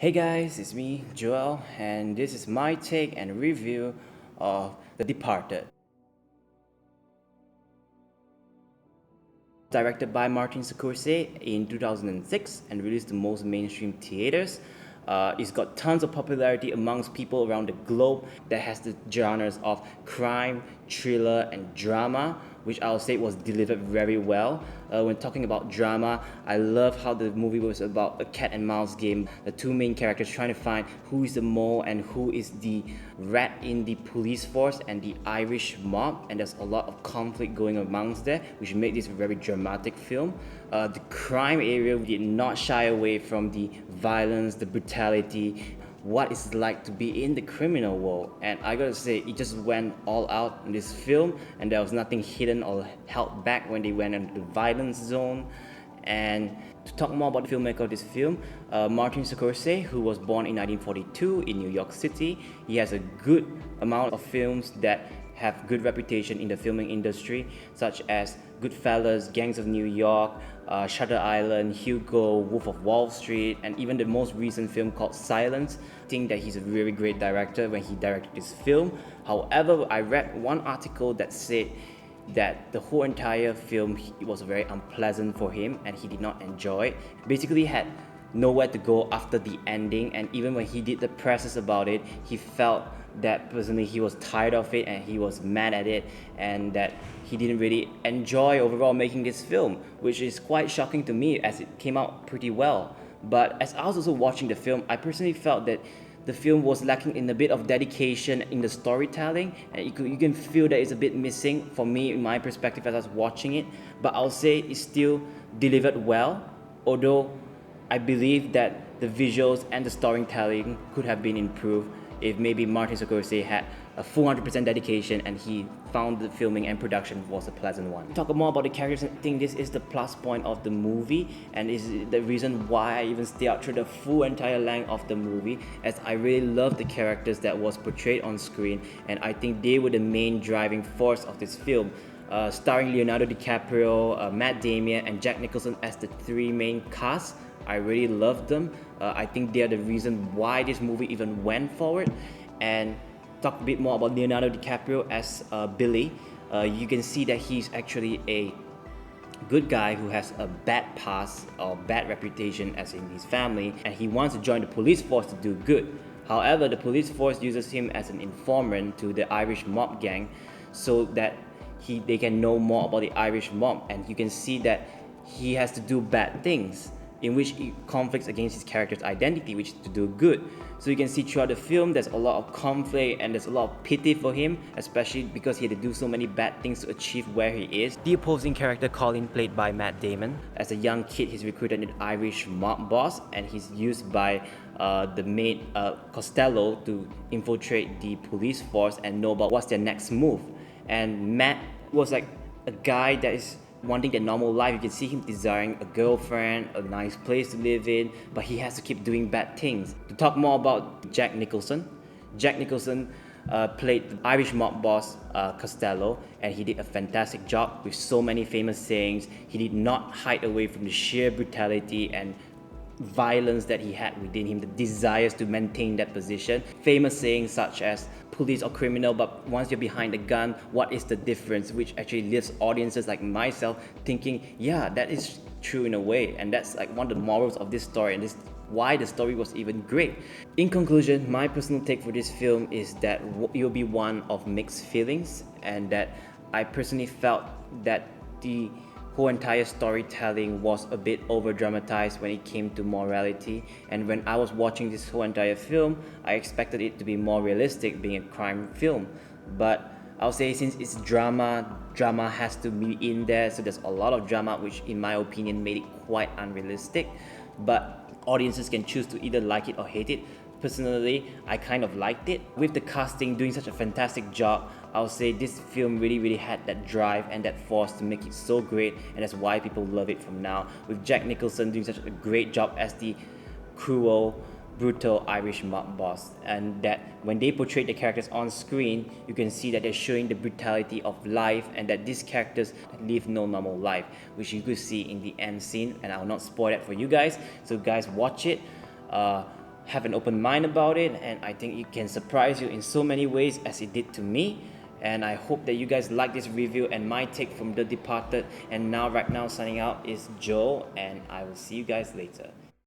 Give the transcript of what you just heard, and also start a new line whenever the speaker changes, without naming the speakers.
Hey guys, it's me, Joel, and this is my take and review of The Departed. Directed by Martin Scorsese in 2006 and released to most mainstream theaters. It's got tons of popularity amongst people around the globe that has the genres of crime, thriller, and drama, which I'll say was delivered very well. When talking about drama, I love how the movie was about a cat and mouse game. The two main characters trying to find who is the mole and who is the rat in the police force and the Irish mob, and there's a lot of conflict going amongst there, which made this a very dramatic film. The crime area did not shy away from the violence, the brutality, what it's like to be in the criminal world. And I gotta say, it just went all out in this film, and there was nothing hidden or held back when they went into the violence zone. And to talk more about the filmmaker of this film, Martin Scorsese, who was born in 1942 in New York City, he has a good amount of films that have good reputation in the filming industry, such as Goodfellas, Gangs of New York, Shutter Island, Hugo, Wolf of Wall Street, and even the most recent film called Silence. I think that he's a really great director when he directed this film. However, I read one article that said that the whole entire film it was very unpleasant for him and he did not enjoy it. Basically, he had nowhere to go after the ending, and even when he did the presses about it, he felt that personally he was tired of it and he was mad at it, and that he didn't really enjoy overall making this film, which is quite shocking to me as it came out pretty well. But as I was also watching the film, I personally felt that the film was lacking in a bit of dedication in the storytelling, and you can feel that it's a bit missing for me in my perspective as I was watching it. But I'll say it's still delivered well, although I believe that the visuals and the storytelling could have been improved if maybe Martin Scorsese had a full 100% dedication and he found the filming and production was a pleasant one. Talk more about the characters. I think this is the plus point of the movie, and is the reason why I even stay out through the full entire length of the movie, as I really love the characters that was portrayed on screen, and I think they were the main driving force of this film. Starring Leonardo DiCaprio, Matt Damon, and Jack Nicholson as the three main cast. I really love them. I think they are the reason why this movie even went forward. And talk a bit more about Leonardo DiCaprio as Billy. You can see that he's actually a good guy who has a bad past or bad reputation as in his family, and he wants to join the police force to do good. However, the police force uses him as an informant to the Irish mob gang so that they can know more about the Irish mob, and you can see that he has to do bad things in which it conflicts against his character's identity, which is to do good. So you can see throughout the film there's a lot of conflict and there's a lot of pity for him, especially because he had to do so many bad things to achieve where he is. The opposing character Colin, played by Matt Damon. As a young kid, he's recruited an Irish mob boss, and he's used by the maid Costello to infiltrate the police force and know about what's their next move. And Matt was like a guy that is wanting the normal life. You can see him desiring a girlfriend, a nice place to live in, but he has to keep doing bad things. To talk more about Jack Nicholson, played the Irish mob boss Costello, and he did a fantastic job with so many famous sayings. He did not hide away from the sheer brutality and violence that he had within him, the desires to maintain that position. Famous sayings such as police or criminal, but once you're behind the gun, what is the difference? Which actually leaves audiences like myself thinking, yeah, that is true in a way, and that's like one of the morals of this story, and this why the story was even great. In conclusion, my personal take for this film is that it will be one of mixed feelings, and that I personally felt that the whole entire storytelling was a bit over dramatized when it came to morality, and when I was watching this whole entire film, I expected it to be more realistic, being a crime film. But I'll say, since it's drama has to be in there, so there's a lot of drama, which in my opinion made it quite unrealistic. But audiences can choose to either like it or hate it. Personally, I kind of liked it. With the casting doing such a fantastic job, I'll say this film really had that drive and that force to make it so great, and that's why people love it from now. With Jack Nicholson doing such a great job as the cruel, brutal Irish mob boss, and that when they portray the characters on screen, you can see that they're showing the brutality of life, and that these characters live no normal life, which you could see in the end scene, and I'll not spoil that for you guys. So guys, watch it. have an open mind about it, and I think it can surprise you in so many ways as it did to me. And I hope that you guys like this review and my take from The Departed. And now, right now, signing out is Joe, and I will see you guys later.